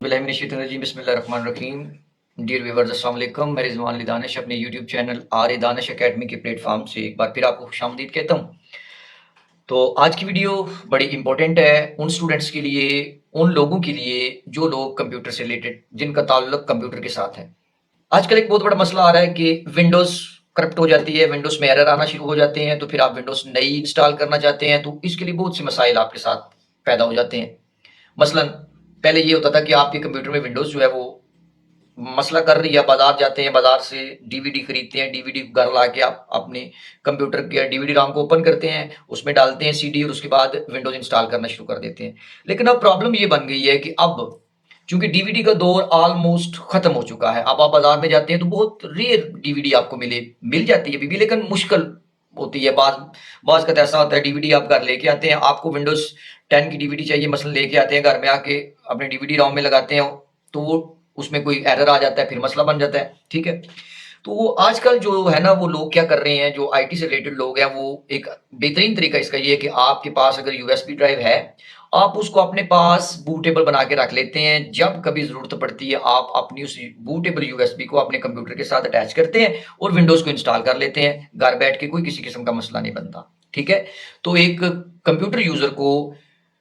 बिस्मिल्लाहिर्रहमानिर्रहीम। Dear viewers, अस्सलाम वालेकुम। मैं रिजवान अली दानिश अपने YouTube channel R A Danish academy के प्लेटफॉर्म से एक बार फिर आपको खुशामदीद कहता हूँ। तो आज की वीडियो बड़ी इंपॉर्टेंट है उन स्टूडेंट्स के लिए, उन लोगों के लिए जो लोग कंप्यूटर से रिलेटेड, जिनका ताल्लुक कंप्यूटर के साथ है। आजकल एक बहुत बड़ा मसला आ रहा है कि विंडोज़ करप्ट हो जाती है, विंडोज़ में एरर आना शुरू हो जाते हैं, तो फिर आप विंडोज़ नई इंस्टॉल करना चाहते हैं, तो इसके लिए बहुत से मसाइल आपके साथ पैदा हो जाते हैं। मसलन पहले ये होता था कि आपके कंप्यूटर में विंडोज़ जो है वो मसला कर रही है, बाजार जाते हैं, बाजार से डीवीडी खरीदते हैं, डीवीडी घर ला के आप अपने कंप्यूटर के डीवीडी रॉम को ओपन करते हैं, उसमें डालते हैं सीडी और उसके बाद विंडोज़ इंस्टॉल करना शुरू कर देते हैं। लेकिन अब प्रॉब्लम ये बन गई है कि अब चूंकि डीवीडी का दौर ऑलमोस्ट खत्म हो चुका है। अब आप बाजार में जाते हैं तो बहुत रेयर डीवीडी आपको मिल जाती है अभी भी, लेकिन मुश्किल होती है। बाज का ऐसा होता है, डीवीडी आप घर लेके आते हैं, आपको विंडोज़ 10 की डीवीडी चाहिए, मसलन लेके आते हैं, घर में आके अपने डीवीडी रॉम में लगाते हैं, तो वो उसमें कोई एरर आ जाता है, फिर मसला बन जाता है। ठीक है, तो वो आजकल जो है ना, वो लोग क्या कर रहे हैं, जो आईटी से रिलेटेड लोग हैं, वो एक बेहतरीन तरीका इसका ये है कि आपके पास अगर यूएसबी ड्राइव है, आप उसको अपने पास बूटेबल बना के रख लेते हैं। जब कभी ज़रूरत पड़ती है, आप अपनी उस बूटेबल यूएसबी को अपने कंप्यूटर के साथ अटैच करते हैं और विंडोज़ को इंस्टॉल कर लेते हैं। घर बैठ के कोई किसी किस्म का मसला नहीं बनता। ठीक है, तो एक कंप्यूटर यूज़र को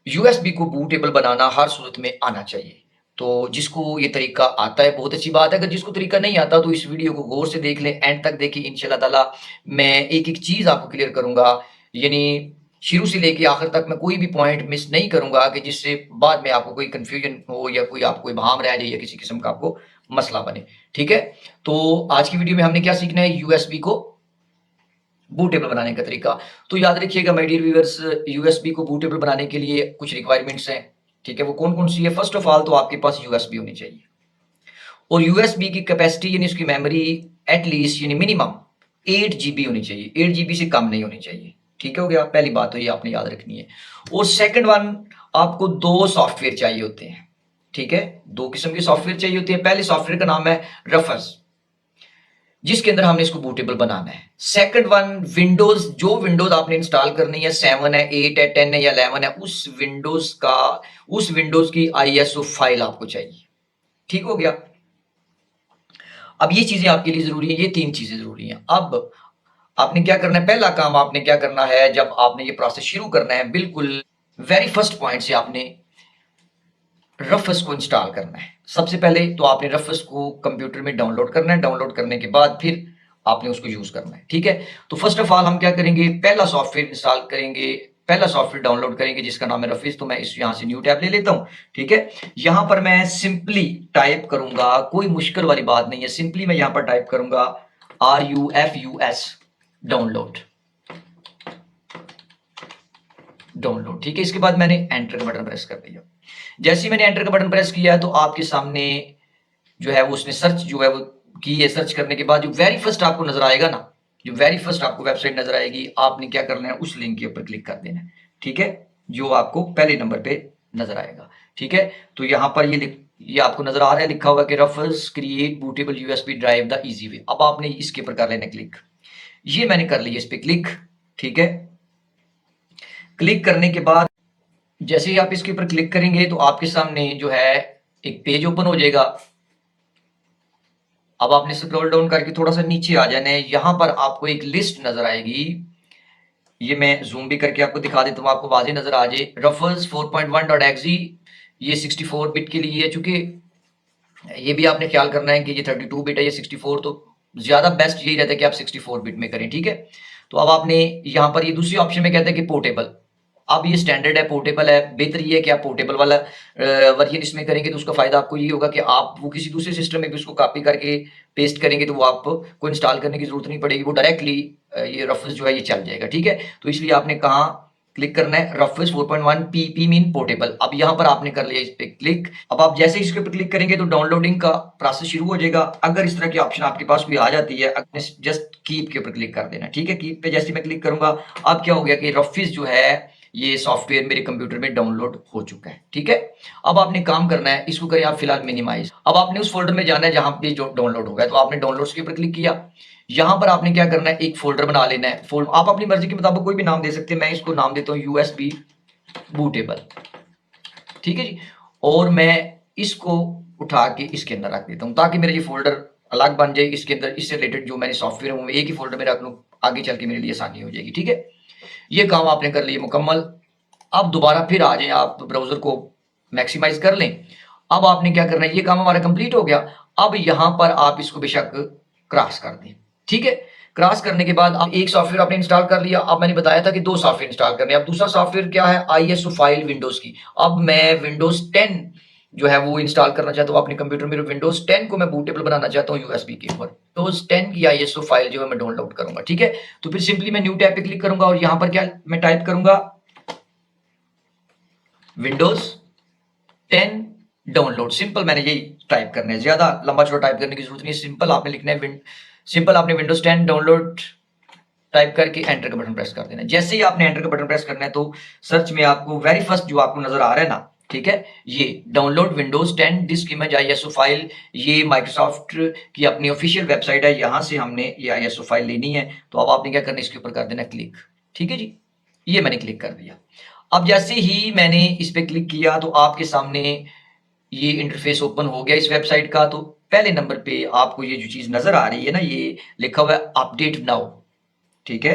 यूएसबी को बूटेबल बनाना हर सूरत में आना चाहिए। तो जिसको ये तरीका आता है बहुत अच्छी बात है, अगर जिसको तरीका नहीं आता तो इस वीडियो को गौर से देख लें, एंड तक देखिए। इंशाल्लाह ताला मैं एक-एक चीज़ आपको क्लियर करूँगा, यानी शुरू से लेके आखिर तक मैं कोई भी पॉइंट मिस नहीं करूँगा कि जिससे बाद में आपको कोई कन्फ्यूजन हो या कोई आपको इबहम रह जाए या किसी किस्म का आपको मसला बने। ठीक है? तो आज की वीडियो में हमने क्या सीखना है, यूएसबी को बूटेबल बनाने का तरीका। तो याद रखिएगा माय डियर व्यूअर्स, यूएसबी को बूटेबल बनाने के लिए कुछ रिक्वायरमेंट्स हैं। ठीक है, वो कौन-कौन सी है? फर्स्ट ऑफ ऑल तो आपके पास यूएसबी होनी चाहिए और यूएसबी की कैपेसिटी यानी उसकी मेमोरी एटलीस्ट यानी मिनिमम 8 जीबी होनी चाहिए। 8 जीबी से कम नहीं होनी चाहिए। ठीक है, हो गया? पहली बात तो ये आपने याद रखनी है। और सेकंड वन, आपको 2 सॉफ्टवेयर चाहिए होते हैं। ठीक है, 2 किस्म के सॉफ्टवेयर चाहिए होते हैं। पहले सॉफ्टवेयर का नाम है रफस, जिसके अंदर हमने इसको बूटेबल बनाना है। सेकंड वन, विंडोज, जो विंडोज आपने इंस्टॉल करनी है, 7 है, 8 है, 10 है या 11 है, उस विंडोज की आईएसओ फाइल आपको चाहिए। ठीक हो गया? अब ये चीजें आपके लिए जरूरी है, ये 3 चीजें जरूरी हैं। अब आपने क्या करना है, पहला काम आपने क्या करना है, जब आपने ये प्रोसेस शुरू करना है, बिल्कुल वेरी फर्स्ट पॉइंट से आपने रफस को इंस्टॉल करना है। सबसे पहले तो आपने रफस को कंप्यूटर में डाउनलोड करना है। डाउनलोड करने के बाद फिर आपने उसको यूज करना है। ठीक है, तो फर्स्ट ऑफ ऑल हम क्या करेंगे, पहला सॉफ्टवेयर इंस्टॉल करेंगे, पहला सॉफ्टवेयर डाउनलोड करेंगे जिसका नाम है रफिस। तो मैं इस यहां से न्यू टैब ले लेता हूं। ठीक है, यहां पर मैं सिंपली टाइप करूंगा, कोई मुश्किल वाली बात नहीं है, सिंपली मैं यहां पर टाइप करूंगा RUFUS डाउनलोड। डाउनलोड, ठीक है। इसके बाद मैंने एंटर का बटन प्रेस कर दिया। जैसे ही मैंने एंटर का बटन प्रेस किया है तो आपके सामने जो है वो उसने सर्च जो है वो की है। सर्च करने के बाद जो वेरी फर्स्ट आपको नजर आएगा ना, जो वेरी फर्स्ट आपको वेबसाइट नजर आएगी, आपने क्या करना है, उस लिंक के ऊपर क्लिक कर देना है। ठीक है, जो आपको पहले नंबर पे नजर आएगा। ठीक है, तो यहां पर ये आपको नजर आ रहा है, लिखा हुआ कि Rufus create bootable USB drive the easy way. अब आपने इसके ऊपर कर लेना क्लिक। ये मैंने कर लिया इस पे क्लिक। ठीक है, क्लिक करने के बाद जैसे ही आप इसके ऊपर क्लिक करेंगे तो आपके सामने जो है एक पेज ओपन हो जाएगा। अब आपने स्क्रॉल डाउन करके थोड़ा सा नीचे आ जाना है। यहां पर आपको एक लिस्ट नजर आएगी, ये मैं जूम भी करके आपको दिखा देता हूं, आपको वाजे नजर आ जाए। रफल्स 4.1.exe, ये 64 बिट के लिए है। चूंकि ये भी आपने ख्याल करना है कि ये 32 बिट है, ये 64, तो ज्यादा बेस्ट यही रहता है कि आप 64 बिट में करें। ठीक है, तो अब आपने यहां पर ये दूसरी ऑप्शन में कहते हैं कि पोर्टेबल। अब ये स्टैंडर्ड है, पोर्टेबल है। बेहतर ये है कि आप पोर्टेबल वाला वर्जन इसमें करेंगे तो उसका फायदा आपको ये होगा कि आप वो किसी दूसरे सिस्टम में भी उसको कॉपी करके पेस्ट करेंगे तो वो आपको इंस्टॉल करने की जरूरत नहीं पड़ेगी, वो डायरेक्टली ये रफस जो है ये चल जाएगा। ठीक है, तो इसलिए आपने कहा क्लिक करना है रफस 4.1 PP मीन पोर्टेबल। अब यहां पर आपने कर लिया इस पे क्लिक। अब आप जैसे इसके ऊपर क्लिक करेंगे तो डाउनलोडिंग का प्रोसेस शुरू हो जाएगा। अगर इस तरह की ऑप्शन आपके पास कोई आ जाती है, जस्ट कीप के ऊपर क्लिक कर देना। ठीक है, कीप पे जैसे मैं क्लिक करूंगा, अब क्या हो गया कि रफिस जो है ये सॉफ्टवेयर मेरे कंप्यूटर में डाउनलोड हो चुका है। ठीक है, अब आपने काम करना है, इसको करें आप फिलहाल मिनिमाइज। अब आपने उस फोल्डर में जाना है जहां पे जो डाउनलोड होगा, तो आपने डाउनलोड्स के ऊपर क्लिक किया। यहां पर आपने क्या करना है, एक फोल्डर बना लेना है। आप अपनी मर्जी के मुताबिक कोई भी नाम दे सकते हैं, मैं इसको नाम देता हूं USB बूटेबल। ठीक है जी, और मैं इसको उठा के इसके अंदर रख देता हूँ ताकि मेरा ये फोल्डर अलग बन जाए। इसके अंदर इससे रिलेटेड जो मैंने सॉफ्टवेयर है वो एक ही फोल्डर में रख लूँ, आगे चल के मेरे लिए आसानी हो जाएगी। ठीक है, ये काम आपने कर लिया मुकम्मल। अब दोबारा फिर आ जाए, आप ब्राउजर को मैक्सिमाइज कर लें। अब आपने क्या करना है, ये काम हमारा कंप्लीट हो गया। अब यहां पर आप इसको बेशक क्रॉस कर दें। ठीक है, क्रॉस करने के बाद अब एक सॉफ्टवेयर आपने इंस्टॉल कर लिया। अब मैंने बताया था कि 2 सॉफ्टवेयर इंस्टॉल करने हैं। अब दूसरा सॉफ्टवेयर क्या है, आईएसओ फाइल विंडोज की। अब मैं विंडोज 10 जो है वो इंस्टॉल करना चाहता हूँ अपने कंप्यूटर में। विंडोज 10 को मैं बूटेबल बनाना चाहता हूँ यूएसबी के ऊपर। विंडोज 10 की आईएसओ फाइल जो है मैं डाउनलोड करूंगा। ठीक है, तो फिर सिंपली मैं न्यू टैब पे क्लिक करूंगा और यहां पर क्या मैं टाइप करूंगा, विंडोज 10 डाउनलोड। सिंपल मैंने यही टाइप करना है, ज्यादा लंबा चौड़ा टाइप करने की जरूरत नहीं है। सिंपल आपने लिखना है, सिंपल आपने विंडोज 10 डाउनलोड टाइप करके एंटर का बटन प्रेस कर देना है। जैसे ही आपने एंटर का बटन प्रेस करना है तो सर्च में आपको वेरी फर्स्ट जो आपको नजर आ रहा है ना, ठीक है, ये download Windows 10 disc image ISO file, ये माइक्रोसॉफ्ट की अपनी ऑफिशियल वेबसाइट है, यहां से हमने ये आईएसओ फाइल लेनी है। तो अब आपने क्या करना है, इसके ऊपर कर देना क्लिक। ठीक है जी, ये मैंने क्लिक कर दिया। अब जैसे ही मैंने इस पे क्लिक किया तो आपके सामने ये इंटरफेस ओपन हो गया इस वेबसाइट का। तो पहले नंबर पे आपको ये जो चीज नजर आ रही है ना, ये लिखा हुआ है अपडेट नाउ। ठीक है,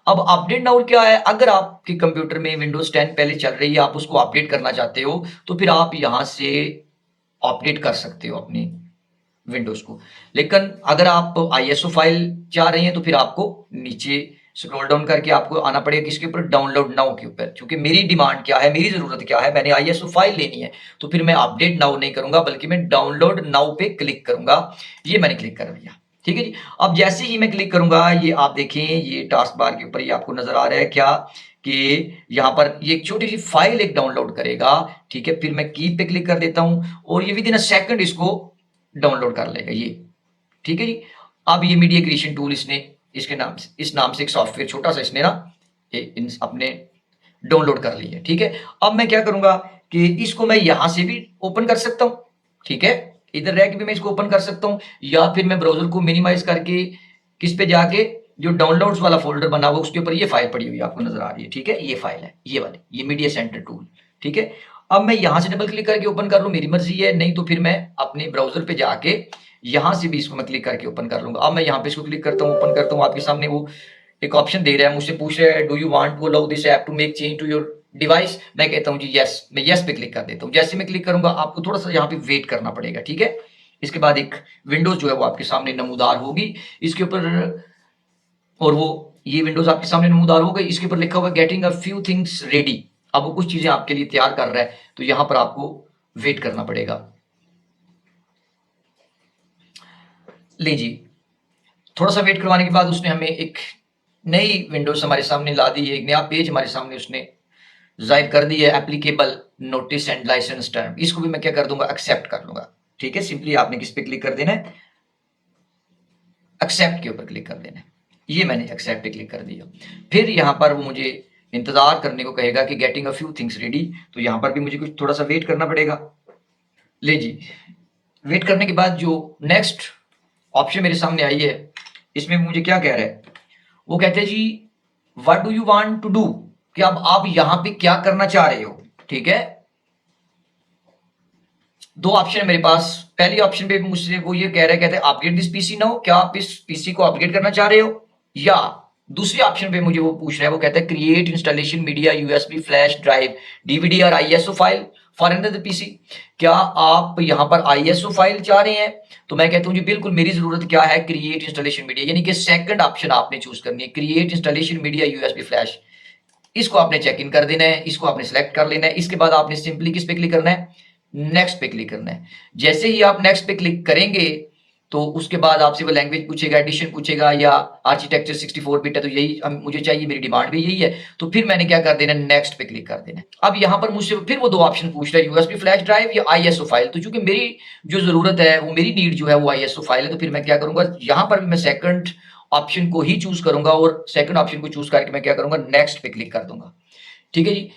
अब अपडेट नाउ क्या है, अगर आपके कंप्यूटर में विंडोज 10 पहले चल रही है, आप उसको अपडेट करना चाहते हो तो फिर आप यहां से अपडेट कर सकते हो अपनी विंडोज को। लेकिन अगर आप आईएसओ फाइल चाह रहे हैं तो फिर आपको नीचे स्क्रॉल डाउन करके आपको आना पड़ेगा किसके ऊपर, डाउनलोड नाउ के ऊपर। क्योंकि मेरी डिमांड क्या है, मेरी जरूरत क्या है, मैंने आईएसओ फाइल लेनी है, तो फिर मैं अपडेट नाउ नहीं करूंगा बल्कि मैं डाउनलोड नाउ पे क्लिक करूंगा। ये मैंने क्लिक कर दिया। ठीक है जी, अब जैसे ही मैं क्लिक करूंगा ये आप देखें, ये टास्क बार के ऊपर ये आपको नजर आ रहा है क्या कि यहाँ पर ये एक छोटी सी फाइल एक डाउनलोड करेगा। ठीक है, फिर मैं की पे क्लिक कर देता हूं और ये विद इन अ सेकंड इसको डाउनलोड कर लेगा ये। ठीक है जी, अब ये मीडिया क्रिएशन टूल इसने इसके नाम से, इस नाम से एक सॉफ्टवेयर छोटा सा इसने ना अपने डाउनलोड कर लिया। ठीक है, अब मैं क्या करूंगा कि इसको मैं यहां से भी ओपन कर सकता हूं। ठीक है, इधर रह के भी मैं इसको ओपन कर सकता हूं, या फिर मैं ब्राउजर को मिनिमाइज करके किस पे जाके जो डाउनलोड्स वाला फोल्डर बना हुआ उसके ऊपर ये फाइल पड़ी हुई आपको नजर आ रही है। ठीक है, ये फाइल है ये वाली, ये मीडिया सेंटर टूल। ठीक है, अब मैं यहां से डबल क्लिक करके ओपन कर लूं, मेरी मर्जी है, नहीं तो फिर मैं अपने ब्राउजर पे जाके यहां से भी इसको मैं क्लिक करके ओपन कर लूंगा। अब मैं यहाँ पे इसको क्लिक करता हूँ, ओपन करता हूँ, आपके सामने वो एक ऑप्शन दे रहा है, मुझसे पूछ रहा है do you want to allow this app to make change to your device. मैं कहता हूँ जी यस, मैं यस पे क्लिक कर देता हूँ। जैसे मैं क्लिक करूंगा आपको थोड़ा सा यहाँ पे वेट करना पड़ेगा। ठीक है, इसके बाद एक विंडोज जो है वो आपके सामने नमूदार होगी इसके ऊपर, और वो ये विंडोज आपके सामने नमूदार हो गई। इसके ऊपर लिखा हुआ getting a few things ready. अब वो कुछ चीजें आपके लिए तैयार कर रहा है, तो यहां पर आपको वेट करना पड़ेगा। ले जी, थोड़ा सा वेट करवाने के बाद उसने हमें एक नई विंडोज हमारे सामने ला दी है, एक नया पेज हमारे सामने उसने जाहिर कर दी है, applicable notice and licence term. इसको भी मैं क्या कर दूंगा, एक्सेप्ट कर लूंगा। ठीक है, सिंपली आपने किस पे क्लिक कर देना है, एक्सेप्ट के ऊपर क्लिक कर देना है। ये मैंने एक्सेप्ट पे क्लिक कर दिया। फिर यहाँ पर वो मुझे इंतजार करने को कहेगा कि getting a few things ready, तो यहाँ पर भी मुझे कुछ थोड़ा सा वेट करना पड़ेगा। ले जी, वेट करने के बाद जो नेक्स्ट ऑप्शन मेरे सामने आई है, इसमें मुझे क्या कह रहा है, वो कहते हैं जी what do you want to do, कि अब आप यहां पे क्या करना चाह रहे हो। ठीक है, दो ऑप्शन है मेरे पास। पहली ऑप्शन पे मुझसे वो ये कह रहा है, कहते हैं अपग्रेड दिस पीसी नाउ, क्या आप इस पीसी को अपग्रेड करना चाह रहे हो, या दूसरी ऑप्शन पे मुझे वो पूछ रहा है, वो कहता है create installation media USB flash drive DVD और ISO file for another PC, क्या आप यहां पर आईएसओ फाइल चाह रहे हैं। तो मैं कहता हूं जी बिल्कुल, मेरी जरूरत क्या है, क्रिएट इंस्टॉलेशन मीडिया, यानी कि सेकंड ऑप्शन आपने चूज करनी है, create installation media USB flash. इसको आपने चेक इन कर देना है, इसको आपने सिलेक्ट कर लेना है। इसके बाद आपने सिंपली किस पे क्लिक करना है, नेक्स्ट पे क्लिक करना है। जैसे ही आप नेक्स्ट पे क्लिक करेंगे तो उसके बाद आपसे वो लैंग्वेज पूछेगा, एडिशन पूछेगा, या आर्किटेक्चर 64 बिट है तो यही मुझे चाहिए, मेरी डिमांड भी यही है। तो फिर मैंने क्या कर देना, नेक्स्ट पे क्लिक कर देना। अब यहाँ पर मुझसे फिर वो दो ऑप्शन पूछ रहा है, यूएसबी फ्लैश ड्राइव या आईएसओ फाइल। तो चूंकि मेरी जो जरूरत है, वो मेरी नीड जो है वो आईएसओ फाइल है, तो फिर मैं क्या करूंगा, यहाँ पर भी मैं सेकंड ऑप्शन को ही चूज करूंगा, और सेकंड ऑप्शन को चूज करके मैं क्या करूंगा, नेक्स्ट पे क्लिक कर दूंगा। ठीक है जी,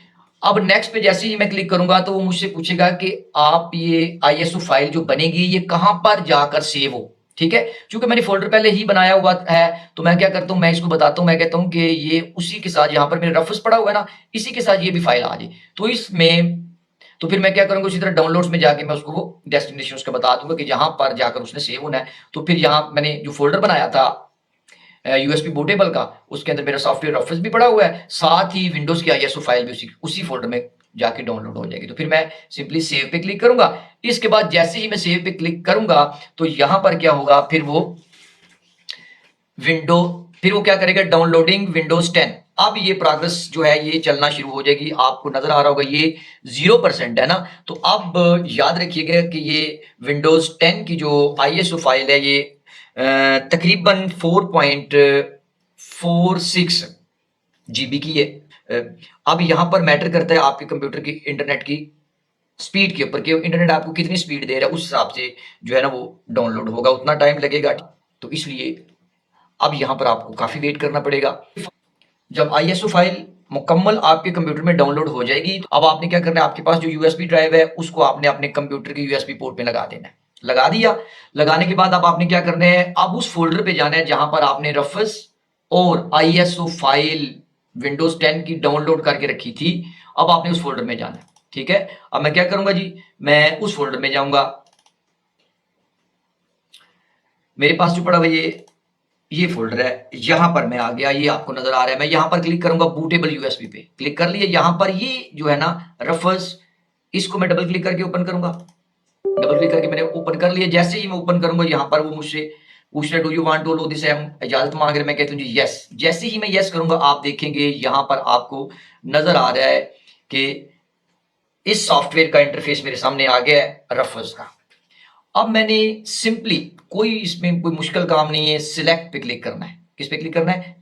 अब नेक्स्ट पे जैसे ही मैं क्लिक करूंगा तो वो मुझसे पूछेगा कि आप ये आईएसओ फाइल जो बनेगी ये कहां पर जाकर सेव हो। ठीक है, क्योंकि मैंने फोल्डर पहले ही बनाया हुआ है, तो मैं क्या करता हूं, मैं इसको बताता हूं, मैं कहता हूं कि ये उसी के साथ, यहां पर मेरे रेफरेंस पड़ा हुआ है ना, इसी के साथ ये भी फाइल आ जाए। तो इसमें तो फिर मैं क्या करूंगा, उसी तरह डाउनलोड्स में जाके मैं उसको वो डेस्टिनेशन उसका बता दूंगा कि जहां पर जाकर उसने सेव होना है। तो फिर यहाँ मैंने जो फोल्डर बनाया था यूएसबी बूटेबल का, उसके अंदर मेरा सॉफ्टवेयर रेफरेंस भी पड़ा हुआ है, साथ ही विंडोज की आईएसओ फाइल भी उसी फोल्डर में जाके डाउनलोड हो जाएगी। तो फिर मैं सिंपली सेव पे क्लिक करूंगा। इसके बाद जैसे ही मैं सेव पे क्लिक करूंगा तो यहां पर क्या होगा, फिर वो क्या करेगा, डाउनलोडिंग विंडोज 10। अब ये प्रोग्रेस जो है ये चलना शुरू हो जाएगी। आपको नजर आ रहा होगा ये 0% है ना। तो अब याद रखिएगा कि ये विंडोज 10 की जो आईएसओ फाइल है ये तकरीबन 4.46 जीबी की है। अब यहां पर मैटर करता है आपके कंप्यूटर की इंटरनेट की स्पीड के ऊपर, कि इंटरनेट आपको कितनी स्पीड दे रहा है, उस हिसाब से जो है ना वो डाउनलोड होगा, उतना टाइम लगेगा। तो इसलिए अब यहां पर आपको काफी वेट करना पड़ेगा। जब आईएसओ फाइल मुकम्मल आपके कंप्यूटर में डाउनलोड हो जाएगी तो अब आपने क्या करना है, आपके पास जो यूएसबी ड्राइव है उसको आपने अपने कंप्यूटर के यूएसबी पोर्ट में लगा देना है। लगा दिया, लगाने के बाद अब आपने क्या करना है, अब उस फोल्डर पे जाना है जहां पर आपने रफस और आईएसओ फाइल विंडोज 10 की डाउनलोड करके रखी थी। अब आपने उस फोल्डर में जाना है। ठीक है, अब मैं क्या करूंगा जी, मैं उस फोल्डर में जाऊंगा। मेरे पास जो पड़ा हुआ ये फोल्डर है, यहां पर मैं आ गया, ये आपको नजर आ रहा है। मैं यहां पर क्लिक करूंगा, बूटेबल यूएसबी पे क्लिक कर लिया। यहां पर ये जो है ना रफर्स, इसको मैं डबल क्लिक करके ओपन करूंगा। डबल क्लिक करके मैंने ओपन कर लिया। जैसे ही मैं ओपन करूंगा यहां पर वो मुझसे पूछ रहा, do you want to allow this, हम इजाजत मांग रहे। मैं कहता हूं जी यस। जैसे ही मैं यस करूंगा आप देखेंगे यहां पर आपको नजर आ रहा है कि इस सॉफ्टवेयर का इंटरफेस मेरे सामने आ गया है रफर्स का। अब मैंने सिंपली, कोई इसमें कोई मुश्किल काम नहीं है, सिलेक्ट पे क्लिक करना है। किस पे क्लिक करना है,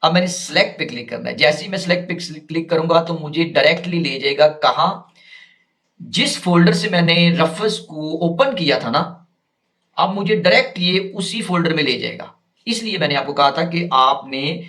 अब मैंने सिलेक्ट पे क्लिक करना है। जैसे ही मैं सिलेक्ट पे क्लिक करूंगा तो मुझे डायरेक्टली ले जाएगा कहां, जिस फोल्डर से मैंने रफस को ओपन किया था ना, अब मुझे डायरेक्ट ये उसी फोल्डर में ले जाएगा। इसलिए मैंने आपको कहा था कि आपने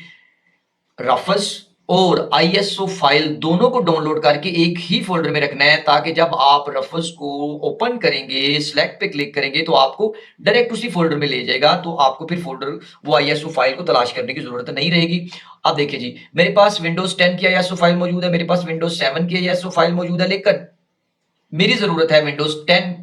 रफस और आईएसओ फाइल दोनों को डाउनलोड करके एक ही फोल्डर में रखना है, ताकि जब आप रफस को ओपन करेंगे, सिलेक्ट पे क्लिक करेंगे तो आपको डायरेक्ट उसी फोल्डर में ले जाएगा। तो आपको फिर फोल्डर वो आईएसओ फाइल को तलाश करने की जरूरत नहीं रहेगी। अब देखिए जी, मेरे पास विंडोज 10 की आईएसओ फाइल मौजूद है, मेरे पास विंडोज 7 की आईएसओ फाइल मौजूद है, लेकिन मेरी जरूरत है विंडोज 10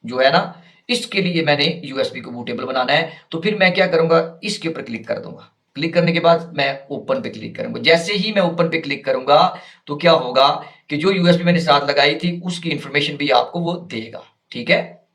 जो है ना, इसके लिए मैंने यूएसबी को बूटेबल बनाना है। तो फिर मैं क्या करूंगा, इसके ऊपर क्लिक कर दूंगा। क्लिक करने के बाद मैं ओपन पे क्लिक करूंगा। जैसे ही मैं ओपन पे क्लिक करूंगा तो क्या होगा कि जो यूएसबी मैंने साथ लगाई थी उसकी इंफॉर्मेशन भी आपको वो देगा। ठीक है,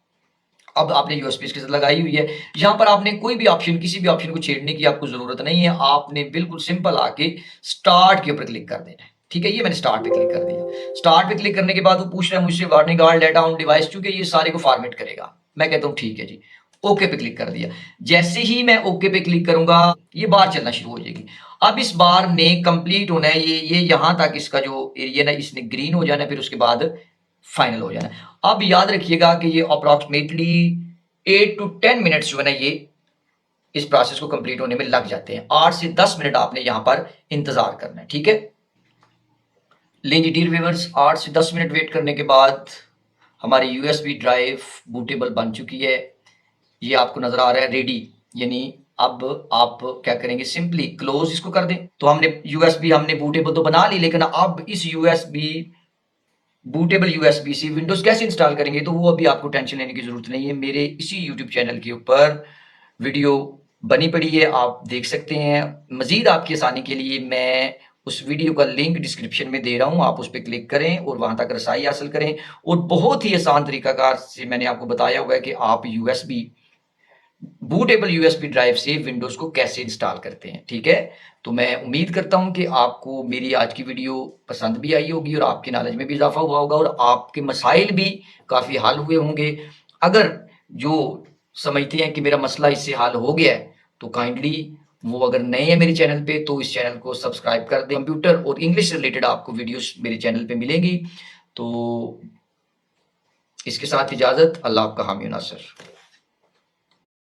अब आपने यूएसबी इसके साथ लगाई हुई है। यहां पर आपने कोई भी ऑप्शन, किसी भी ऑप्शन को छेड़ने की आपको जरूरत नहीं है। आपने बिल्कुल सिंपल आके स्टार्ट के ऊपर क्लिक कर देना है। ठीक है, ये मैंने स्टार्ट पे क्लिक कर दिया। स्टार्ट पे क्लिक करने के बाद वो पूछ रहा है मुझसे warning are let down device, चूंकि ये सारे को फॉर्मेट करेगा। मैं कहता हूं ठीक है जी, ओके पे क्लिक कर दिया। जैसे ही मैं ओके पे क्लिक करूंगा ये बार चलना शुरू हो जाएगी। अब इस बार ने कंप्लीट होना है, ये यहां तक इसका जो एरिया ना इसने ग्रीन हो जाना है, फिर उसके बाद फाइनल हो जाना है। अब याद रखिएगा कि ये अप्रोक्सीमेटली 8 to 10 मिनट्स जो है ना ये इस प्रोसेस को कंप्लीट होने में लग जाते हैं। 8 से 10 मिनट आपने यहां पर इंतजार करना है। ठीक है, लेंगे डियर व्यूअर्स, 8 से 10 मिनट वेट करने के बाद हमारी यूएसबी ड्राइव बूटेबल बन चुकी है। ये आपको नजर आ रहा है रेडी, यानी अब आप क्या करेंगे, सिंपली क्लोज इसको कर दें। तो हमने यूएसबी हमने बूटेबल तो बना ली, लेकिन अब इस बूटेबल यूएसबी से विंडोज कैसे इंस्टॉल करेंगे, तो वो अभी आपको टेंशन लेने की जरूरत नहीं है। मेरे इसी यूट्यूब चैनल के ऊपर वीडियो बनी पड़ी है, आप देख सकते हैं। मजीद आपकी आसानी के लिए मैं उस वीडियो का लिंक डिस्क्रिप्शन में दे रहा हूं, आप उस पर क्लिक करें और वहां तक रसाई हासिल करें। और बहुत ही आसान तरीकाकार से मैंने आपको बताया हुआ है कि आप बूटेबल यूएसबी ड्राइव से विंडोज को कैसे इंस्टॉल करते हैं। ठीक है, तो मैं उम्मीद करता हूं कि आपको मेरी आज की वीडियो पसंद भी आई होगी और आपकी नॉलेज में भी इजाफा हुआ होगा और आपके मसाइल भी काफी हल हुए होंगे। अगर जो समझते हैं कि मेरा मसला इससे हल हो गया है तो काइंडली वो अगर नए हैं मेरे चैनल पे तो इस चैनल को सब्सक्राइब कर दें। कंप्यूटर और इंग्लिश रिलेटेड आपको वीडियोस मेरे चैनल पे मिलेंगी। तो इसके साथ इजाजत, अल्लाह आपका हामी नासर।